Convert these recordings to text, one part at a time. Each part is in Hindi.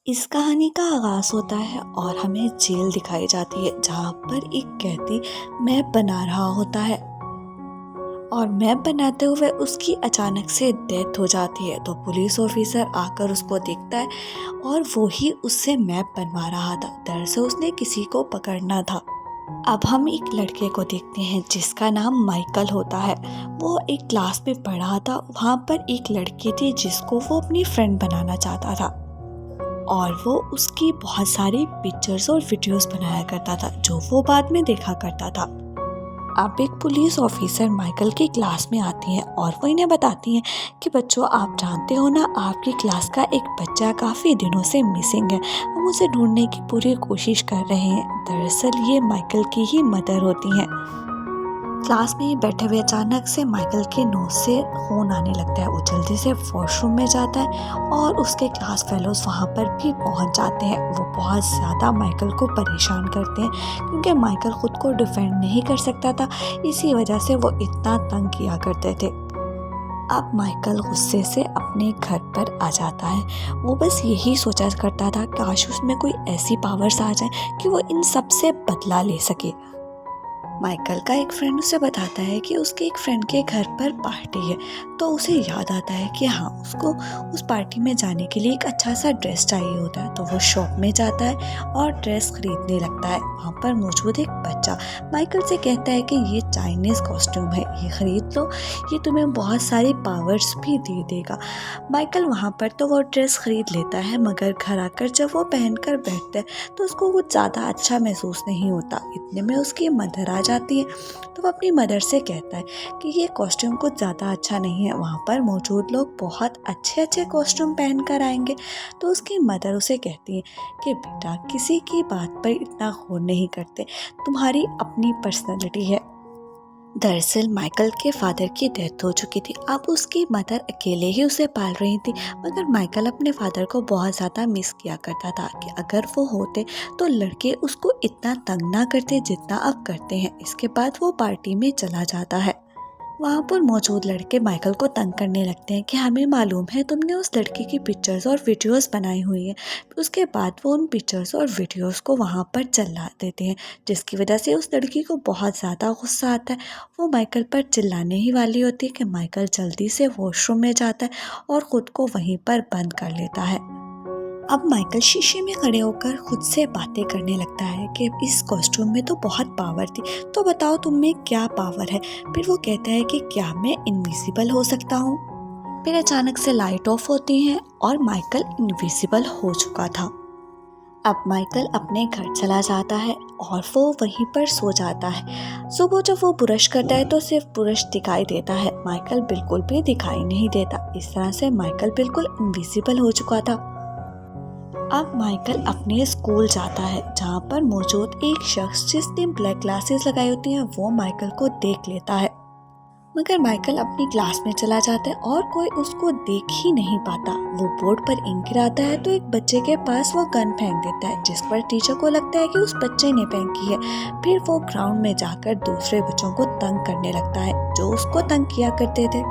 इस कहानी का आगाज होता है और हमें जेल दिखाई जाती है जहाँ पर एक कैदी मैप बना रहा होता है और मैप बनाते हुए उसकी अचानक से डेथ हो जाती है। तो पुलिस ऑफिसर आकर उसको देखता है और वो ही उससे मैप बनवा रहा था। दरअसल उसने किसी को पकड़ना था। अब हम एक लड़के को देखते हैं जिसका नाम माइकल होता है। वो एक क्लास में पढ़ा था। वहाँ पर एक लड़की थी जिसको वो अपनी फ्रेंड बनाना चाहता था और वो उसकी बहुत सारी पिक्चर्स और वीडियोस बनाया करता था जो वो बाद में देखा करता था। अब एक पुलिस ऑफिसर माइकल की क्लास में आती हैं और वो इन्हें बताती हैं कि बच्चों, आप जानते हो ना, आपकी क्लास का एक बच्चा काफ़ी दिनों से मिसिंग है। हम उसे ढूंढने की पूरी कोशिश कर रहे हैं। दरअसल ये माइकल की ही मदर होती हैं। क्लास में बैठे हुए अचानक से माइकल के नोज से खून आने लगता है। वो जल्दी से वॉशरूम में जाता है और उसके क्लास फेलोज वहाँ पर भी पहुँच जाते हैं। वो बहुत ज़्यादा माइकल को परेशान करते हैं क्योंकि माइकल खुद को डिफेंड नहीं कर सकता था। इसी वजह से वो इतना तंग किया करते थे। अब माइकल गुस्से से अपने घर पर आ जाता है। वो बस यही सोचा करता था काश उसमें कोई ऐसी पावर्स आ जाए कि वो इन सब से बदला ले सके। माइकल का एक फ्रेंड उसे बताता है कि उसके एक फ्रेंड के घर पर पार्टी है। तो उसे याद आता है कि हाँ, उसको उस पार्टी में जाने के लिए एक अच्छा सा ड्रेस चाहिए होता है। तो वो शॉप में जाता है और ड्रेस खरीदने लगता है। वहाँ पर मौजूद एक बच्चा माइकल से कहता है कि ये चाइनीज कॉस्ट्यूम है, ये खरीद लो, ये तुम्हें बहुत सारी पावर्स भी दे देगा। माइकल वहाँ पर तो वो ड्रेस खरीद लेता है, मगर घर आकर जब वो पहनकर बैठता है तो उसको कुछ ज़्यादा अच्छा महसूस नहीं होता। इतने में उसकी मदर आ जाती है। तो वो अपनी मदर से कहता है कि ये कॉस्ट्यूम कुछ ज़्यादा अच्छा नहीं है, वहाँ पर मौजूद लोग बहुत अच्छे अच्छे कॉस्ट्यूम पहन कर आएंगे। तो उसकी मदर उसे कहती है कि बेटा, किसी की बात पर इतना गौर नहीं करते, तुम्हारी अपनी पर्सनैलिटी है। दरअसल माइकल के फादर की डेथ हो चुकी थी। अब उसकी मदर अकेले ही उसे पाल रही थी, मगर माइकल अपने फादर को बहुत ज़्यादा मिस किया करता था कि अगर वो होते तो लड़के उसको इतना तंग ना करते जितना अब करते हैं। इसके बाद वो पार्टी में चला जाता है। वहाँ पर मौजूद लड़के माइकल को तंग करने लगते हैं कि हमें मालूम है तुमने उस लड़की की पिक्चर्स और वीडियोस बनाई हुई है। उसके बाद वो उन पिक्चर्स और वीडियोस को वहाँ पर चला देते हैं, जिसकी वजह से उस लड़की को बहुत ज़्यादा गुस्सा आता है। वो माइकल पर चिल्लाने ही वाली होती है कि माइकल जल्दी से वॉशरूम में जाता है और ख़ुद को वहीं पर बंद कर लेता है। अब माइकल शीशे में खड़े होकर खुद से बातें करने लगता है कि इस कॉस्ट्यूम में तो बहुत पावर थी, तो बताओ तुम में क्या पावर है। फिर वो कहता है कि क्या मैं इनविजिबल हो सकता हूँ। फिर अचानक से लाइट ऑफ होती है और माइकल इनविजिबल हो चुका था। अब माइकल अपने घर चला जाता है और वो वहीं पर सो जाता है। सुबह जब वो ब्रश करता है तो सिर्फ ब्रश दिखाई देता है, माइकल बिल्कुल भी दिखाई नहीं देता। इस तरह से माइकल बिल्कुल इनविजिबल हो चुका था। अब माइकल अपने स्कूल जाता है जहाँ पर मौजूद एक शख्स जिसने ब्लैक ग्लासेस लगाई होती हैं वो माइकल को देख लेता है। मगर माइकल अपनी क्लास में चला जाता है और कोई उसको देख ही नहीं पाता। वो बोर्ड पर इंक गिराता है तो एक बच्चे के पास वो गन फेंक देता है, जिस पर टीचर को लगता है कि उस बच्चे ने फेंकी है। फिर वो ग्राउंड में जाकर दूसरे बच्चों को तंग करने लगता है जो उसको तंग किया करते थे।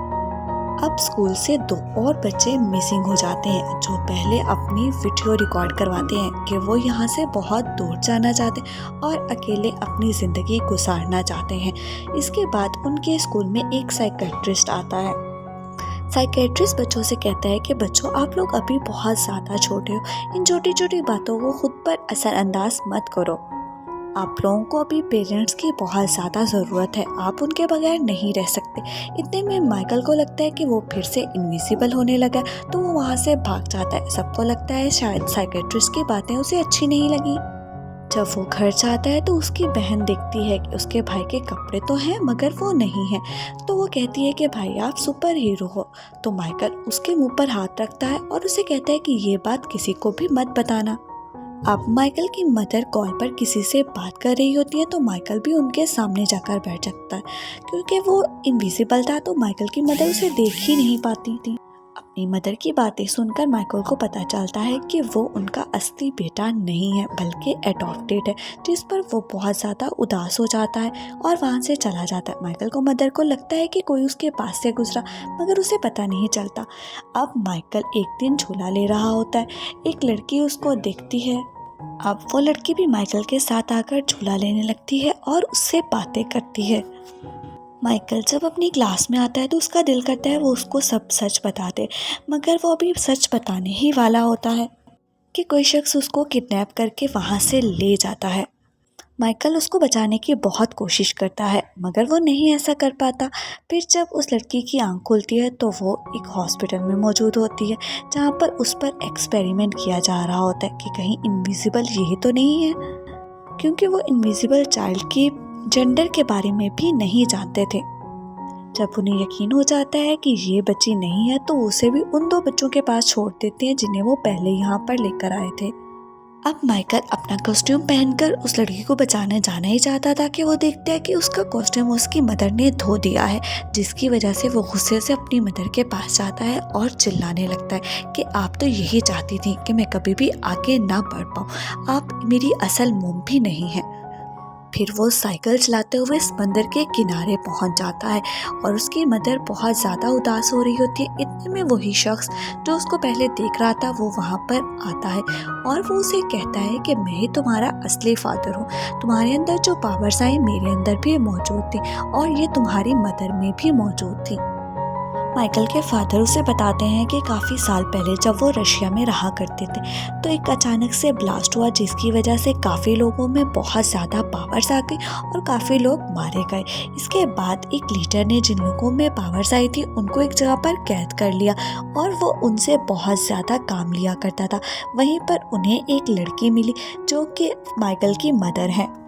अब स्कूल से दो और बच्चे मिसिंग हो जाते हैं जो पहले अपनी वीडियो रिकॉर्ड करवाते हैं कि वो यहाँ से बहुत दूर जाना चाहते हैं और अकेले अपनी ज़िंदगी गुजारना चाहते हैं। इसके बाद उनके स्कूल में एक साइकेट्रिस्ट आता है। साइकेट्रिस्ट बच्चों से कहता है कि बच्चों, आप लोग अभी बहुत ज़्यादा छोटे हो, इन छोटी छोटी बातों को खुद पर असरअंदाज मत करो। आप लोगों को अभी पेरेंट्स की बहुत ज़्यादा ज़रूरत है, आप उनके बगैर नहीं रह सकते। इतने में माइकल को लगता है कि वो फिर से इनविजिबल होने लगा, तो वो वहाँ से भाग जाता है। सबको लगता है शायद साइकेट्रिस्ट की बातें उसे अच्छी नहीं लगी। जब वो घर जाता है तो उसकी बहन देखती है कि उसके भाई के कपड़े तो हैं मगर वो नहीं है। तो वो कहती है कि भाई, आप सुपर हीरो हो। तो माइकल उसके मुंह पर हाथ रखता है और उसे कहता है कि ये बात किसी को भी मत बताना। अब माइकल की मदर कॉल पर किसी से बात कर रही होती है तो माइकल भी उनके सामने जाकर बैठ जाता है। क्योंकि वो इनविजिबल था तो माइकल की मदर उसे देख ही नहीं पाती थी। अपनी मदर की बातें सुनकर माइकल को पता चलता है कि वो उनका असली बेटा नहीं है बल्कि एडॉप्टेड है, जिस पर वो बहुत ज़्यादा उदास हो जाता है और वहाँ से चला जाता है। माइकल को मदर को लगता है कि कोई उसके पास से गुजरा, मगर उसे पता नहीं चलता। अब माइकल एक दिन झूला ले रहा होता है, एक लड़की उसको देखती है। अब वो लड़की भी माइकल के साथ आकर झूला लेने लगती है और उससे बातें करती है। माइकल जब अपनी क्लास में आता है तो उसका दिल करता है वो उसको सब सच बता दे, मगर वो अभी सच बताने ही वाला होता है कि कोई शख्स उसको किडनैप करके वहाँ से ले जाता है। माइकल उसको बचाने की बहुत कोशिश करता है, मगर वो नहीं ऐसा कर पाता। फिर जब उस लड़की की आंख खुलती है तो वो एक हॉस्पिटल में मौजूद होती है, जहाँ पर उस पर एक्सपेरिमेंट किया जा रहा होता है कि कहीं इनविजिबल यही तो नहीं है, क्योंकि वो इनविजिबल चाइल्ड की जेंडर के बारे में भी नहीं जानते थे। जब उन्हें यकीन हो जाता है कि ये बच्ची नहीं है तो उसे भी उन 2 बच्चों के पास छोड़ देते हैं जिन्हें वो पहले यहाँ पर लेकर आए थे। अब माइकल अपना कॉस्ट्यूम पहनकर उस लड़की को बचाने जाना ही चाहता था कि वो देखता है कि उसका कॉस्ट्यूम उसकी मदर ने धो दिया है, जिसकी वजह से वो गुस्से से अपनी मदर के पास जाता है और चिल्लाने लगता है कि आप तो यही चाहती थी कि मैं कभी भी आगे ना बढ़ पाऊँ, आप मेरी असल मोम भी नहीं है। फिर वो साइकिल चलाते हुए समंदर के किनारे पहुंच जाता है और उसकी मदर बहुत ज़्यादा उदास हो रही होती है। इतने में वही शख्स जो उसको पहले देख रहा था वो वहाँ पर आता है और वो उसे कहता है कि मैं ही तुम्हारा असली फादर हूँ, तुम्हारे अंदर जो पावर्स आई मेरे अंदर भी मौजूद थी और ये तुम्हारी मदर में भी मौजूद थी। माइकल के फादर उसे बताते हैं कि काफ़ी साल पहले जब वो रशिया में रहा करते थे तो एक अचानक से ब्लास्ट हुआ, जिसकी वजह से काफ़ी लोगों में बहुत ज़्यादा पावर्स आ गई और काफ़ी लोग मारे गए। इसके बाद एक लीडर ने जिन लोगों में पावर्स आई थी उनको एक जगह पर कैद कर लिया और वो उनसे बहुत ज़्यादा काम लिया करता था। वहीं पर उन्हें एक लड़की मिली जो कि माइकल की मदर है।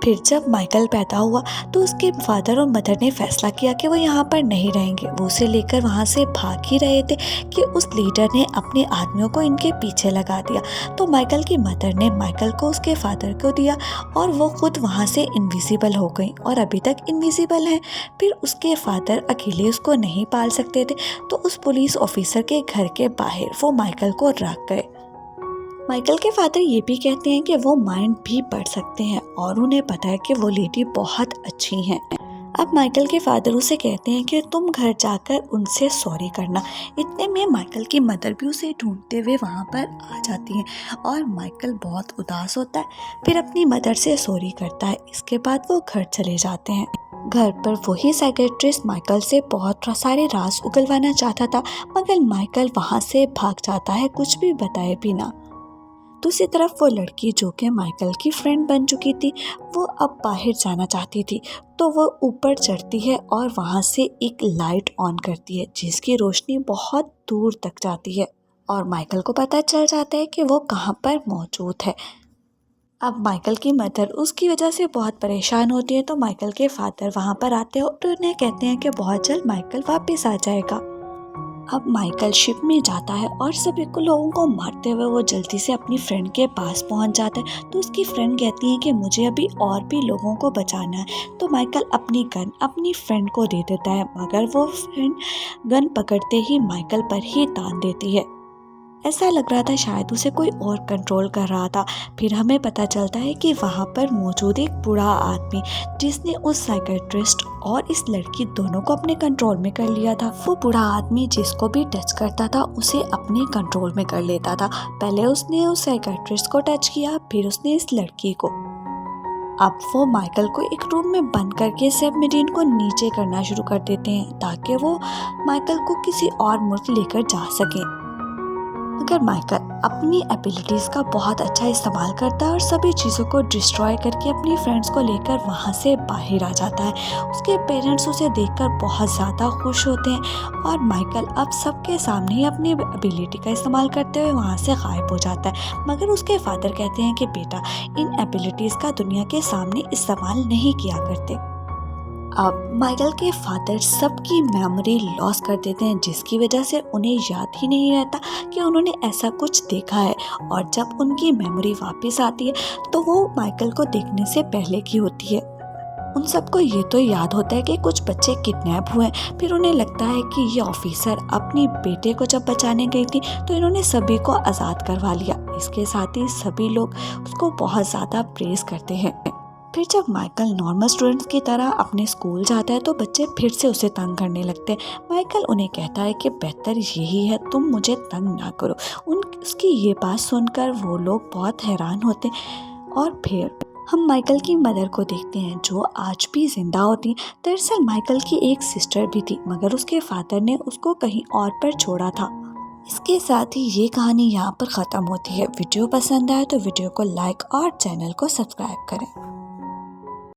फिर जब माइकल पैदा हुआ तो उसके फादर और मदर ने फैसला किया कि वो यहाँ पर नहीं रहेंगे। वो उसे लेकर वहाँ से भाग ही रहे थे कि उस लीडर ने अपने आदमियों को इनके पीछे लगा दिया। तो माइकल की मदर ने माइकल को उसके फादर को दिया और वो खुद वहाँ से इनविजिबल हो गई और अभी तक इनविजिबल है। फिर उसके फादर अकेले उसको नहीं पाल सकते थे तो उस पुलिस ऑफिसर के घर के बाहर वो माइकल को रख गए। माइकल के फादर ये भी कहते हैं कि वो माइंड भी पढ़ सकते हैं और उन्हें पता है कि वो लेडी बहुत अच्छी हैं। अब माइकल के फादर उसे कहते हैं कि तुम घर जाकर उनसे सॉरी करना। इतने में माइकल की मदर भी उसे ढूंढते हुए वहाँ पर आ जाती हैं और माइकल बहुत उदास होता है, फिर अपनी मदर से सॉरी करता है। इसके बाद वो घर चले जाते हैं। घर पर वही साइकेट्रिस्ट माइकल से बहुत सारे राज उगलवाना चाहता था, मगर माइकल वहाँ से भाग जाता है कुछ भी बताए बिना। दूसरी तरफ वो लड़की जो कि माइकल की फ्रेंड बन चुकी थी वो अब बाहर जाना चाहती थी, तो वो ऊपर चढ़ती है और वहाँ से एक लाइट ऑन करती है जिसकी रोशनी बहुत दूर तक जाती है और माइकल को पता चल जाता है कि वो कहाँ पर मौजूद है। अब माइकल की मदर उसकी वजह से बहुत परेशान होती है तो माइकल के फादर वहाँ पर आते हैं और उन्हें कहते हैं कि बहुत जल्द माइकल वापस आ जाएगा। अब माइकल शिप में जाता है और सभी को लोगों को मारते हुए वो जल्दी से अपनी फ्रेंड के पास पहुंच जाता है। तो उसकी फ्रेंड कहती है कि मुझे अभी और भी लोगों को बचाना है। तो माइकल अपनी गन अपनी फ्रेंड को दे देता है, मगर वो फ्रेंड गन पकड़ते ही माइकल पर ही तान देती है। ऐसा लग रहा था शायद उसे कोई और कंट्रोल कर रहा था। फिर हमें पता चलता है कि वहाँ पर मौजूद एक बूढ़ा आदमी जिसने उस साइकेट्रिस्ट और इस लड़की दोनों को अपने कंट्रोल में कर लिया था। वो बूढ़ा आदमी जिसको भी टच करता था उसे अपने कंट्रोल में कर लेता था। पहले उसने उस साइकेट्रिस्ट को टच किया, फिर उसने इस लड़की को। अब वो माइकल को एक रूम में बंद करके सबमरीन को नीचे करना शुरू कर देते हैं ताकि वो माइकल को किसी और मुल्क लेकर जा सके। मगर माइकल अपनी एबिलिटीज़ का बहुत अच्छा इस्तेमाल करता है और सभी चीज़ों को डिस्ट्रॉय करके अपनी फ्रेंड्स को लेकर वहाँ से बाहर आ जाता है। उसके पेरेंट्स उसे देखकर बहुत ज़्यादा खुश होते हैं और माइकल अब सबके सामने ही अपनी एबिलिटी का इस्तेमाल करते हुए वहाँ से गायब हो जाता है। मगर उसके फादर कहते हैं कि बेटा, इन एबिलिटीज़ का दुनिया के सामने इस्तेमाल नहीं किया करते। अब माइकल के फादर सबकी मेमोरी लॉस कर देते हैं, जिसकी वजह से उन्हें याद ही नहीं रहता कि उन्होंने ऐसा कुछ देखा है। और जब उनकी मेमोरी वापस आती है तो वो माइकल को देखने से पहले की होती है। उन सबको ये तो याद होता है कि कुछ बच्चे किडनैप हुए। फिर उन्हें लगता है कि ये ऑफिसर अपनी बेटे को जब बचाने गई थी तो इन्होंने सभी को आज़ाद करवा लिया। इसके साथ ही सभी लोग उसको बहुत ज़्यादा प्रेज करते हैं। फिर जब माइकल नॉर्मल स्टूडेंट्स की तरह अपने स्कूल जाता है तो बच्चे फिर से उसे तंग करने लगते हैं। माइकल उन्हें कहता है कि बेहतर यही है तुम मुझे तंग ना करो। उसकी ये बात सुनकर वो लोग बहुत हैरान होते हैं। और फिर हम माइकल की मदर को देखते हैं जो आज भी जिंदा होती। दरअसल माइकल की एक सिस्टर भी थी मगर उसके फादर ने उसको कहीं और पर छोड़ा था। इसके साथ ही ये कहानी यहाँ पर ख़त्म होती है। वीडियो पसंद आए तो वीडियो को लाइक और चैनल को सब्सक्राइब करें।